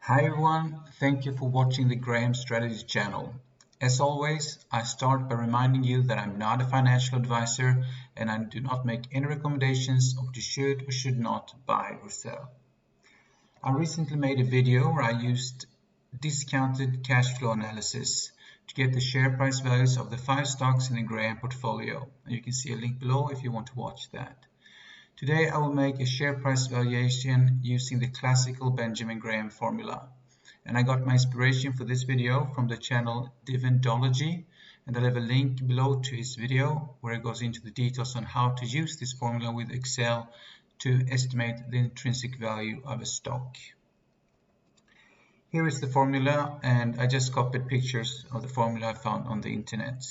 Hi everyone, thank you for watching the Graham Strategies channel. As always, I start by reminding you that I'm not a financial advisor and I do not make any recommendations of what you should or should not buy or sell. I recently made a video where I used discounted cash flow analysis to get the share price values of the 5 stocks in the Graham portfolio. And you can see a link below if you want to watch that. Today I will make a share price valuation using the classical Benjamin Graham formula. And I got my inspiration for this video from the channel Dividendology, and I'll have a link below to his video where it goes into the details on how to use this formula with Excel to estimate the intrinsic value of a stock. Here is the formula, and I just copied pictures of the formula I found on the internet.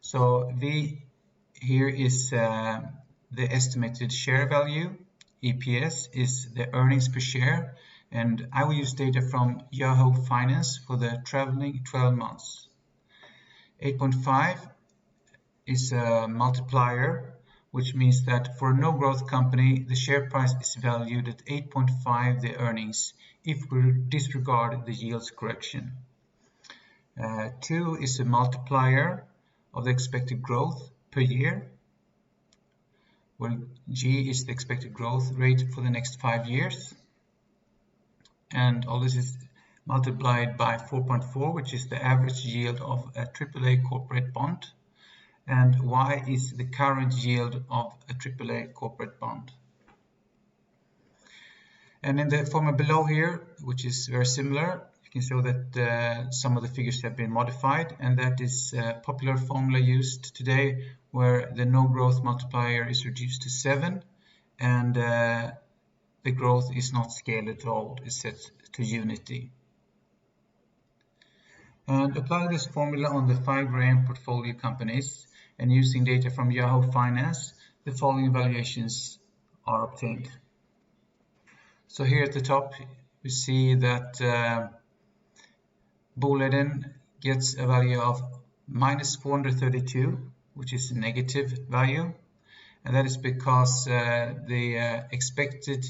So V here is the estimated share value. EPS is the earnings per share, and I will use data from Yahoo Finance for the trailing 12 months. 8.5 is a multiplier, which means that for a no growth company the share price is valued at 8.5 the earnings if we disregard the yields correction. 2 is a multiplier of the expected growth per year, where G is the expected growth rate for the next 5 years, and all this is multiplied by 4.4, which is the average yield of a AAA corporate bond, and Y is the current yield of a AAA corporate bond. And in the formula below here, which is very similar, you can show that some of the figures have been modified, and that is a popular formula used today where the no growth multiplier is reduced to 7 and the growth is not scaled at all, it's set to unity. And applying this formula on the 5 Graham portfolio companies and using data from Yahoo Finance, the following valuations are obtained. So here at the top we see that Boliden gets a value of minus 432, which is a negative value, and that is because the expected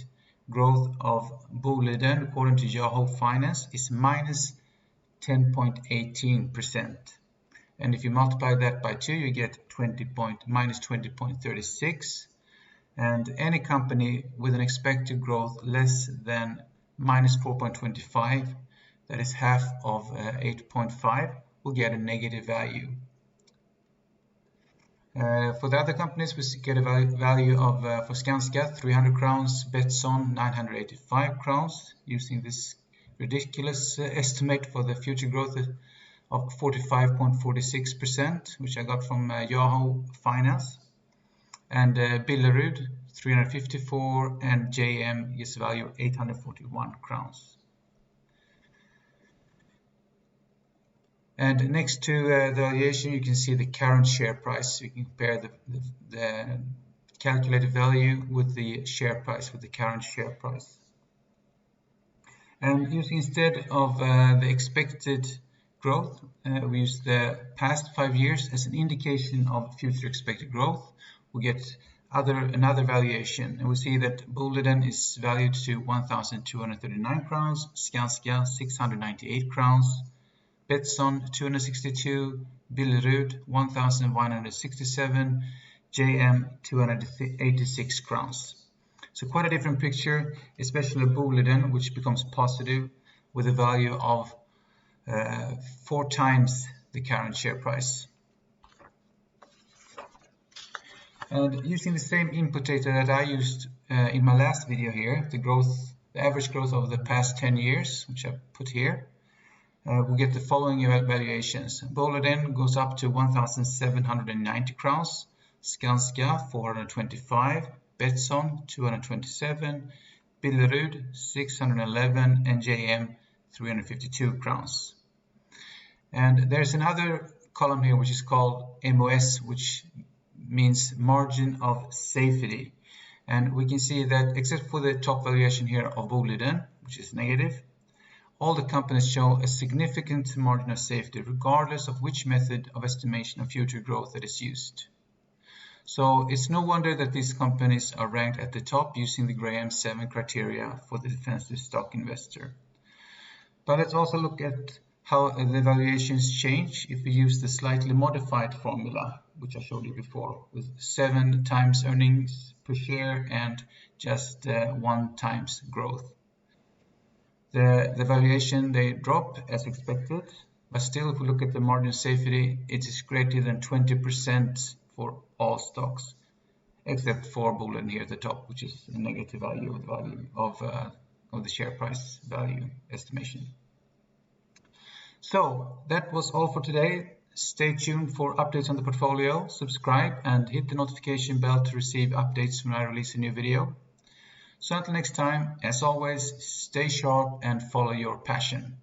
growth of Boliden according to Yahoo Finance is minus 10.18%, and if you multiply that by 2 you get minus 20.36, and any company with an expected growth less than minus 4.25, that is half of 8.5, will get a negative value. For the other companies, we get a value of, for Skanska, 300 crowns, Betsson, 985 crowns, using this ridiculous estimate for the future growth of 45.46%, which I got from Yahoo Finance. And Billerud, 354, and JM is value 841 crowns. And next to the valuation, you can see the current share price. You can compare the calculated value with the share price, with the current share price. And using instead of the expected growth, we use the past 5 years as an indication of future expected growth. We get another valuation, and we see that Boliden is valued to 1,239 crowns, Skanska 698 crowns, Betsson 262, Billerud 1,167, JM 286 crowns. So quite a different picture, especially Boliden, which becomes positive with a value of 4 times the current share price. And using the same input data that I used in my last video here, the average growth over the past 10 years, which I put here, we get the following valuations. Boliden goes up to 1,790 crowns, Skanska 425, Betsson 227, Billerud 611, and JM 352 crowns. And there's another column here which is called MOS, which means margin of safety. And we can see that except for the top valuation here of Boliden, which is negative, all the companies show a significant margin of safety regardless of which method of estimation of future growth that is used. So it's no wonder that these companies are ranked at the top using the Graham 7 criteria for the defensive stock investor. But let's also look at how the valuations change if we use the slightly modified formula, which I showed you before, with 7 times earnings per share and just 1 times growth. The valuation, they drop as expected, but still if we look at the margin of safety, it is greater than 20% for all stocks, except for Boolean here at the top, which is a negative value of the share price value estimation. So that was all for today. Stay tuned for updates on the portfolio, subscribe and hit the notification bell to receive updates when I release a new video. So until next time, as always, stay sharp and follow your passion.